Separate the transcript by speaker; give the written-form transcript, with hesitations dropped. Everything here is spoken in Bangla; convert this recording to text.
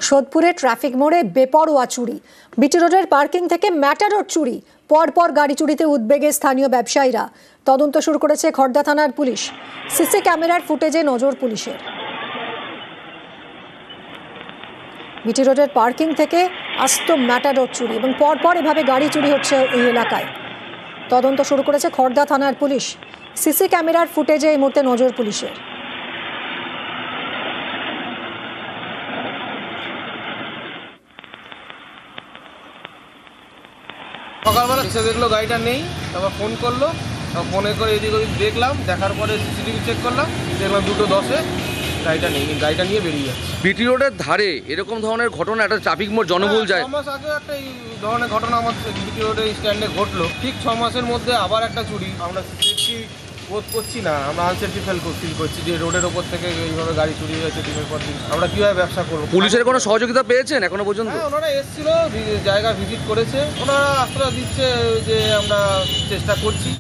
Speaker 1: সোদপুরে ট্রাফিক মোড়ে বেপরোয়া চুরি, বিটি রোডের পার্কিং থেকে ম্যাটাডোর চুরি, পরপর গাড়ি চুরিতে উদ্বেগে স্থানীয় ব্যবসায়ীরা। তদন্ত শুরু করেছে খড়দা থানার পুলিশ। সিসি ক্যামেরার ফুটেজে নজর পুলিশের। বিটি রোডের পার্কিং থেকে আস্ত ম্যাটাডোর চুরি এবং পরপর এভাবে গাড়ি চুরি হচ্ছে এই এলাকায়। তদন্ত শুরু করেছে খড়দা থানার পুলিশ। সিসি ক্যামেরার ফুটেজে এই মুহূর্তে নজর পুলিশের।
Speaker 2: সকালবেলা এসে দেখলো গাড়িটা নেই, তারপর ফোন করলো, ফোনে করে এদিক ওদিক দেখলাম, দেখার পরে সিসিটিভি চেক করলাম, দেখলাম 2:10-এ গাড়িটা নেই, গাড়িটা নিয়ে বেরিয়ে যাচ্ছে।
Speaker 3: বিটি রোডের ধারে এরকম ধরনের ঘটনা, একটা ট্রাফিক মোড় জনবহুল যায়।
Speaker 2: 6 মাস আগে একটা এই ধরনের ঘটনা আমাদের বিটি রোডের স্ট্যান্ডে ঘটলো। ঠিক 6 মাসের মধ্যে আবার একটা চুরি। আমরা সেফটি বোধ করছি না, আমরা আনসেফটি ফিল করছি যে রোডের ওপর থেকে এইভাবে গাড়ি চুরি হয়েছে দিনের পর দিন। আমরা কীভাবে ব্যবসা করবো?
Speaker 3: পুলিশের কোনো সহযোগিতা পেয়েছেন এখনো পর্যন্ত?
Speaker 2: হ্যাঁ, ওনারা এসেছিল, জায়গা ভিজিট করেছে, ওনারা আশ্রয় দিচ্ছে যে আমরা চেষ্টা করছি।